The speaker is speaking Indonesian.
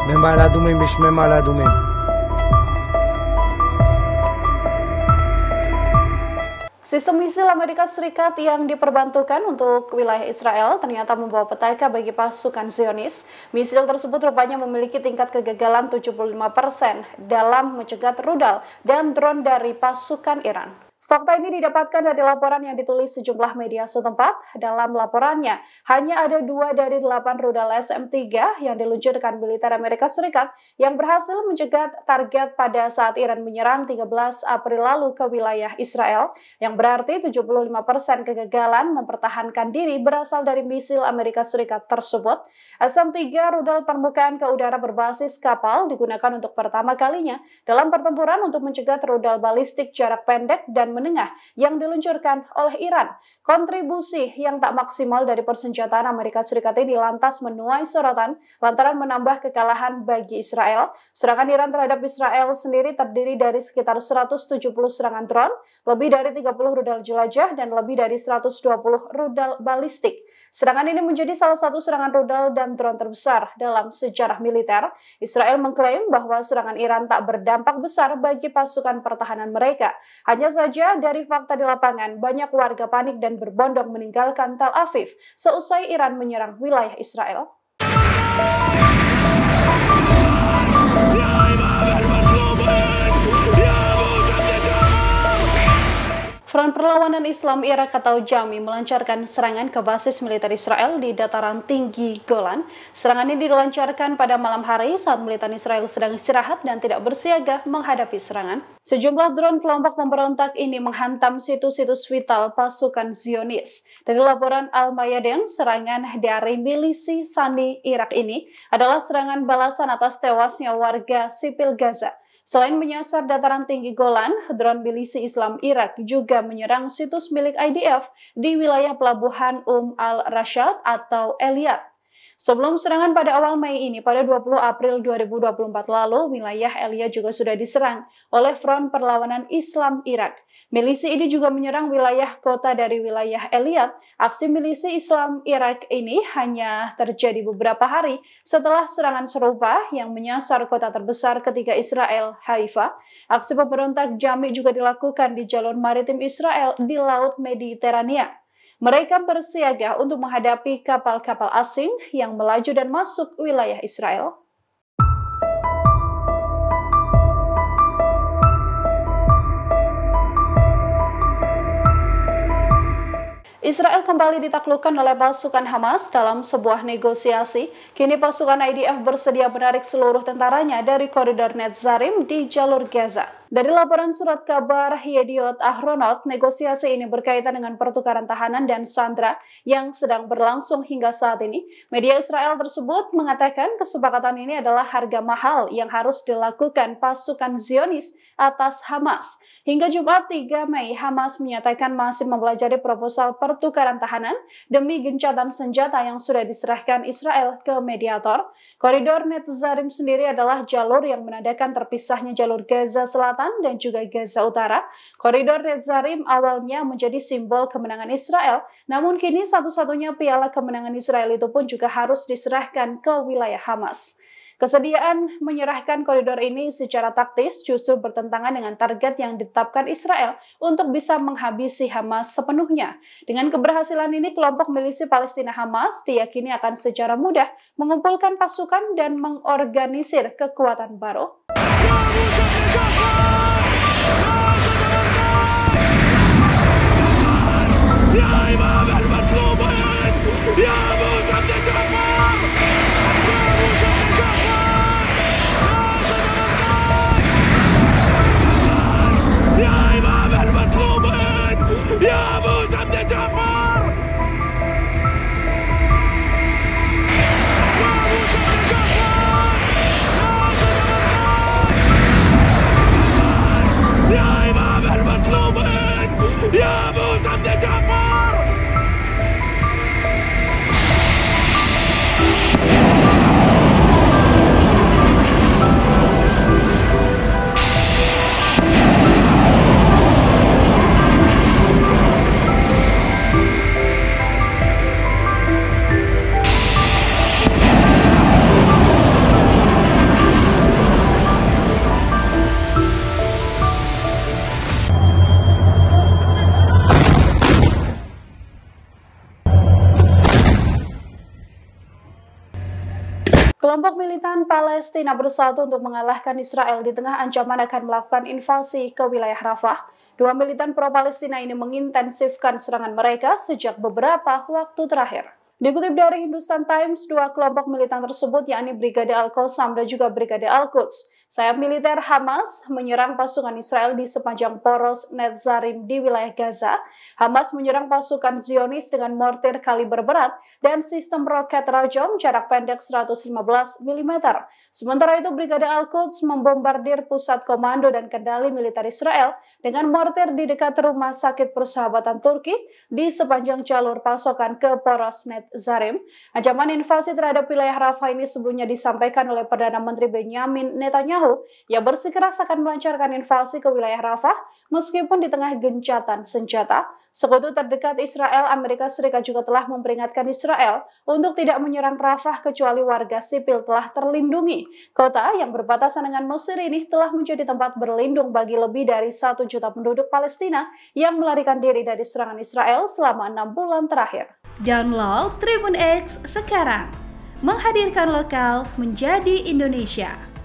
ממעלה אדומים בשמי מעלה אדומים. Sistem misil Amerika Serikat yang diperbantukan untuk wilayah Israel ternyata membawa petaka bagi pasukan Zionis. Misil tersebut rupanya memiliki tingkat kegagalan 75% dalam mencegat rudal dan drone dari pasukan Iran. Fakta ini didapatkan dari laporan yang ditulis sejumlah media setempat. Dalam laporannya, hanya ada 2 dari 8 rudal SM-3 yang diluncurkan militer Amerika Serikat yang berhasil mencegat target pada saat Iran menyerang 13 April lalu ke wilayah Israel, yang berarti 75% kegagalan mempertahankan diri berasal dari misil Amerika Serikat tersebut. SM-3 rudal permukaan ke udara berbasis kapal digunakan untuk pertama kalinya dalam pertempuran untuk mencegat rudal balistik jarak pendek dan menengah yang diluncurkan oleh Iran. Kontribusi yang tak maksimal dari persenjataan Amerika Serikat ini lantas menuai sorotan lantaran menambah kekalahan bagi Israel. Serangan Iran terhadap Israel sendiri terdiri dari sekitar 170 serangan drone, lebih dari 30 rudal jelajah, dan lebih dari 120 rudal balistik. Serangan ini menjadi salah satu serangan rudal dan drone terbesar dalam sejarah militer. Israel mengklaim bahwa serangan Iran tak berdampak besar bagi pasukan pertahanan mereka. Hanya saja dari fakta di lapangan, banyak warga panik dan berbondong meninggalkan Tel Aviv seusai Iran menyerang wilayah Israel. Front Perlawanan Islam Irak atau JAMI melancarkan serangan ke basis militer Israel di dataran tinggi Golan. Serangan ini dilancarkan pada malam hari saat militan Israel sedang istirahat dan tidak bersiaga menghadapi serangan. Sejumlah drone kelompok pemberontak ini menghantam situs-situs vital pasukan Zionis. Dari laporan Al-Mayadin, serangan dari milisi Sani Irak ini adalah serangan balasan atas tewasnya warga sipil Gaza. Selain menyasar dataran tinggi Golan, drone milisi Islam Irak juga menyerang situs milik IDF di wilayah pelabuhan al-Rashad atau Elyat. Sebelum serangan pada awal Mei ini, pada 20 April 2024 lalu, wilayah Elyat juga sudah diserang oleh Front Perlawanan Islam Irak. Milisi ini juga menyerang wilayah kota dari wilayah Elyat. Aksi milisi Islam Irak ini hanya terjadi beberapa hari setelah serangan serupa yang menyasar kota terbesar ketiga Israel, Haifa. Aksi pemberontak JAMI juga dilakukan di jalur maritim Israel di Laut Mediterania. Mereka bersiaga untuk menghadapi kapal-kapal asing yang melaju dan masuk wilayah Israel. Israel kembali ditaklukkan oleh pasukan Hamas dalam sebuah negosiasi. Kini pasukan IDF bersedia menarik seluruh tentaranya dari koridor Netzarim di jalur Gaza. Dari laporan surat kabar Yediot Ahronot, negosiasi ini berkaitan dengan pertukaran tahanan dan sandera yang sedang berlangsung hingga saat ini. Media Israel tersebut mengatakan kesepakatan ini adalah harga mahal yang harus dilakukan pasukan Zionis atas Hamas. Hingga Jumat 3 Mei, Hamas menyatakan masih mempelajari proposal pertukaran tahanan demi gencatan senjata yang sudah diserahkan Israel ke mediator. Koridor Netzarim sendiri adalah jalur yang menandakan terpisahnya jalur Gaza Selatan dan juga Gaza Utara. Koridor Netzarim awalnya menjadi simbol kemenangan Israel, namun kini satu-satunya piala kemenangan Israel itu pun juga harus diserahkan ke wilayah Hamas. Kesediaan menyerahkan koridor ini secara taktis justru bertentangan dengan target yang ditetapkan Israel untuk bisa menghabisi Hamas sepenuhnya. Dengan keberhasilan ini, kelompok milisi Palestina Hamas diyakini akan secara mudah mengumpulkan pasukan dan mengorganisir kekuatan baru. Kelompok militan Palestina bersatu untuk mengalahkan Israel di tengah ancaman akan melakukan invasi ke wilayah Rafah. Dua militan pro-Palestina ini mengintensifkan serangan mereka sejak beberapa waktu terakhir. Dikutip dari Hindustan Times, dua kelompok militan tersebut yakni Brigade Al-Qassam dan juga Brigade Al-Quds, sayap militer Hamas menyerang pasukan Israel di sepanjang poros Netzarim di wilayah Gaza. Hamas menyerang pasukan Zionis dengan mortir kaliber berat dan sistem roket Rajom jarak pendek 115 mm. Sementara itu, Brigade Al-Quds membombardir pusat komando dan kendali militer Israel dengan mortir di dekat rumah sakit persahabatan Turki di sepanjang jalur pasokan ke poros Netzarim. Ancaman invasi terhadap wilayah Rafah ini sebelumnya disampaikan oleh Perdana Menteri Benjamin Netanyahu yang bersikeras akan melancarkan invasi ke wilayah Rafah meskipun di tengah gencatan senjata. Sekutu terdekat Israel, Amerika Serikat juga telah memperingatkan Israel untuk tidak menyerang Rafah kecuali warga sipil telah terlindungi. Kota yang berbatasan dengan Mesir ini telah menjadi tempat berlindung bagi lebih dari 1 juta penduduk Palestina yang melarikan diri dari serangan Israel selama 6 bulan terakhir. Download Tribun X sekarang, menghadirkan lokal menjadi Indonesia.